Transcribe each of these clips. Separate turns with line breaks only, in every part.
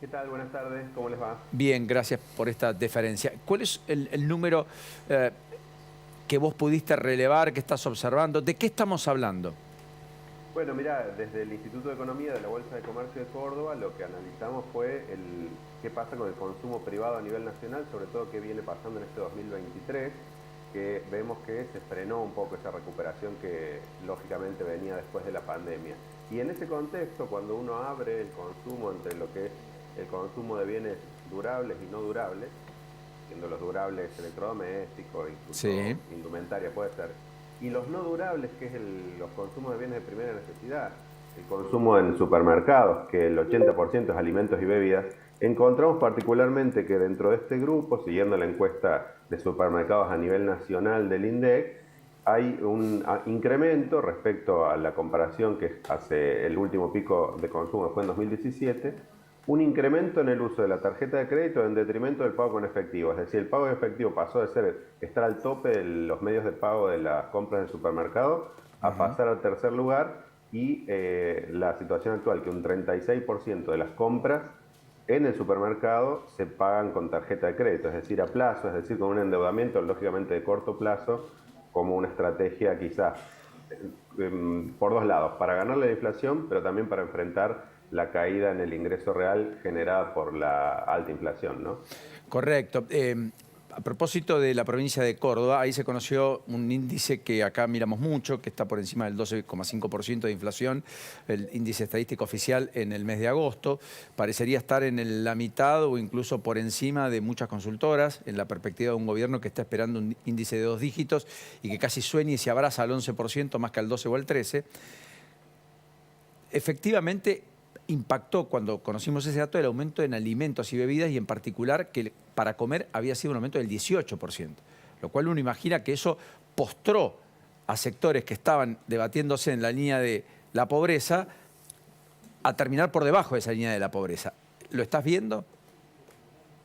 ¿Qué tal? Buenas tardes, ¿cómo les va?
Bien, gracias por esta deferencia. ¿Cuál es el número eh, que vos pudiste relevar, que estás observando? ¿De qué estamos hablando?
Bueno, mira, desde el Instituto de Economía de la Bolsa de Comercio de Córdoba, lo que analizamos fue qué pasa con el consumo privado a nivel nacional, sobre todo qué viene pasando en este 2023, que vemos que se frenó un poco esa recuperación que lógicamente venía después de la pandemia. Y en ese contexto, cuando uno abre el consumo entre lo que es el consumo de bienes durables y no durables, siendo los durables electrodomésticos,
Sí,
incluso indumentaria puede ser, y los no durables, que es los consumos de bienes de primera necesidad, el consumo en supermercados, que el 80% es alimentos y bebidas, encontramos particularmente que dentro de este grupo, siguiendo la encuesta de supermercados a nivel nacional del INDEC, hay un incremento respecto a la comparación que hace el último pico de consumo fue en 2017, un incremento en el uso de la tarjeta de crédito en detrimento del pago con efectivo. Es decir, el pago en efectivo pasó de estar al tope de los medios de pago de las compras del supermercado a
ujú,
pasar al tercer lugar y la situación actual, que un 36% de las compras en el supermercado se pagan con tarjeta de crédito, es decir, a plazo, es decir, con un endeudamiento lógicamente de corto plazo, como una estrategia quizás por dos lados, para ganarle la inflación, pero también para enfrentar la caída en el ingreso real generada por la alta inflación, ¿no?
correcto. A propósito de la provincia de Córdoba, ahí se conoció un índice que acá miramos mucho, que está por encima del 12,5% de inflación, el índice estadístico oficial en el mes de agosto. Parecería estar en la mitad o incluso por encima de muchas consultoras, en la perspectiva de un gobierno que está esperando un índice de 2 dígitos y que casi sueña y se abraza al 11% más que al 12 o al 13. Efectivamente impactó cuando conocimos ese dato el aumento en alimentos y bebidas y en particular que para comer había sido un aumento del 18%, lo cual uno imagina que eso postró a sectores que estaban debatiéndose en la línea de la pobreza a terminar por debajo de esa línea de la pobreza. ¿Lo estás viendo?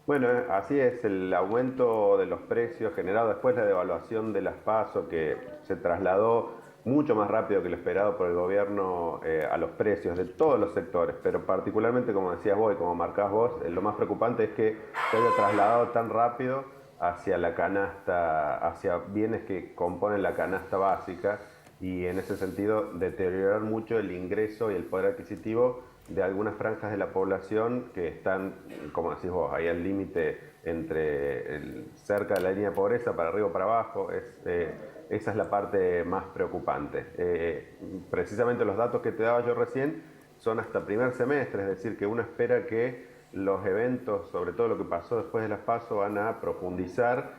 Bueno, así es, el aumento de los precios generado después de la devaluación de las PASO que se trasladó mucho más rápido que lo esperado por el gobierno a los precios de todos los sectores, pero particularmente, como decías vos y como marcás vos, lo más preocupante es que se haya trasladado tan rápido hacia la canasta, hacia bienes que componen la canasta básica y en ese sentido deteriorar mucho el ingreso y el poder adquisitivo de algunas franjas de la población que están, como decís vos, ahí al límite entre cerca de la línea de pobreza, para arriba o para abajo. Esa es la parte más preocupante. Precisamente los datos que te daba yo recién son hasta primer semestre, es decir, que uno espera que los eventos, sobre todo lo que pasó después de las PASO, van a profundizar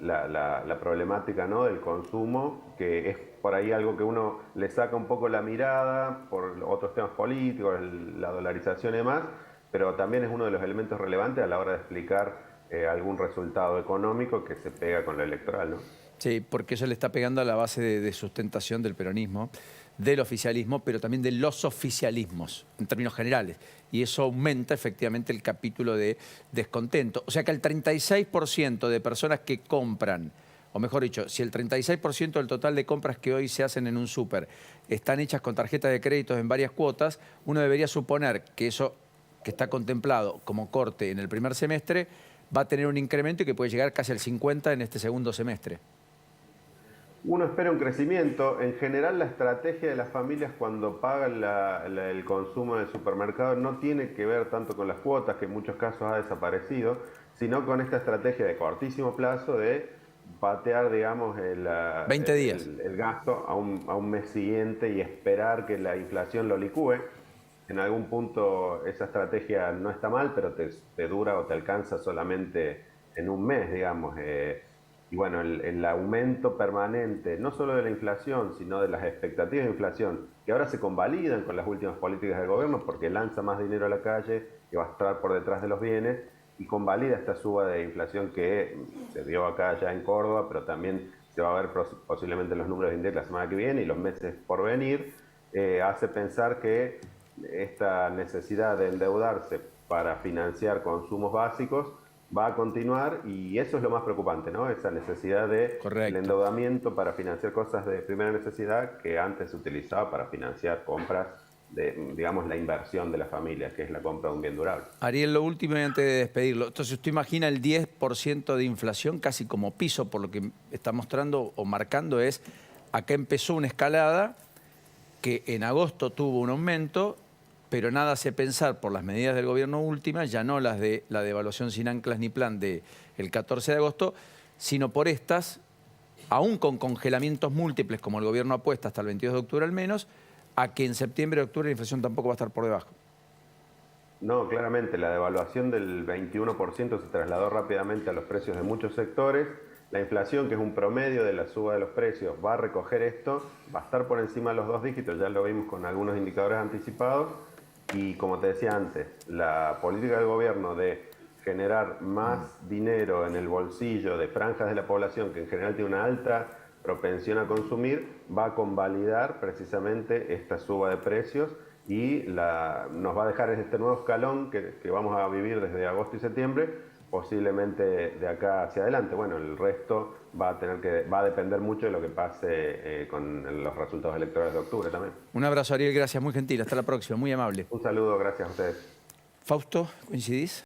la problemática, ¿no?, del consumo, que es por ahí algo que uno le saca un poco la mirada por otros temas políticos, la dolarización y demás, pero también es uno de los elementos relevantes a la hora de explicar algún resultado económico que se pega con lo electoral, ¿no?
Sí, porque eso le está pegando a la base de sustentación del peronismo, del oficialismo, pero también de los oficialismos, en términos generales. Y eso aumenta efectivamente el capítulo de descontento. O sea que el 36% de personas que compran, o mejor dicho, si el 36% del total de compras que hoy se hacen en un súper están hechas con tarjetas de créditos en varias cuotas, uno debería suponer que eso que está contemplado como corte en el primer semestre va a tener un incremento y que puede llegar casi al 50% en este segundo semestre.
Uno espera un crecimiento. En general, la estrategia de las familias cuando pagan el consumo en el supermercado no tiene que ver tanto con las cuotas, que en muchos casos ha desaparecido, sino con esta estrategia de cortísimo plazo de patear, digamos,
20 días.
el gasto a un mes siguiente y esperar que la inflación lo licúe. En algún punto esa estrategia no está mal, pero te dura o te alcanza solamente en un mes, digamos. Y bueno, el aumento permanente, no solo de la inflación, sino de las expectativas de inflación, que ahora se convalidan con las últimas políticas del gobierno porque lanza más dinero a la calle, que va a estar por detrás de los bienes, y convalida esta suba de inflación que se dio acá ya en Córdoba, pero también se va a ver posiblemente los números de INDEC la semana que viene y los meses por venir, hace pensar que esta necesidad de endeudarse para financiar consumos básicos va a continuar y eso es lo más preocupante, ¿no? Esa necesidad de el
Correcto.
endeudamiento para financiar cosas de primera necesidad que antes se utilizaba para financiar compras digamos, la inversión de la familia, que es la compra de un bien durable.
Ariel, lo último y antes de despedirlo. Entonces, usted imagina el 10% de inflación casi como piso, por lo que está mostrando o marcando es, acá empezó una escalada que en agosto tuvo un aumento, pero nada hace pensar por las medidas del gobierno últimas, ya no las de la devaluación sin anclas ni plan del 14 de agosto, sino por estas, aún con congelamientos múltiples como el gobierno apuesta hasta el 22 de octubre al menos, a que en septiembre y octubre la inflación tampoco va a estar por debajo.
No, claramente, la devaluación del 21% se trasladó rápidamente a los precios de muchos sectores. La inflación, que es un promedio de la suba de los precios, va a recoger esto, va a estar por encima de los 2 dígitos, ya lo vimos con algunos indicadores anticipados. Y como te decía antes, la política del gobierno de generar más dinero en el bolsillo de franjas de la población que en general tiene una alta propensión a consumir, va a convalidar precisamente esta suba de precios y nos va a dejar en este nuevo escalón que vamos a vivir desde agosto y septiembre, posiblemente de acá hacia adelante. Bueno, el resto va a depender mucho de lo que pase con los resultados electorales de octubre también.
Un abrazo, Ariel, gracias, muy gentil. Hasta la próxima, muy amable.
Un saludo, gracias a ustedes.
Fausto, ¿coincidís?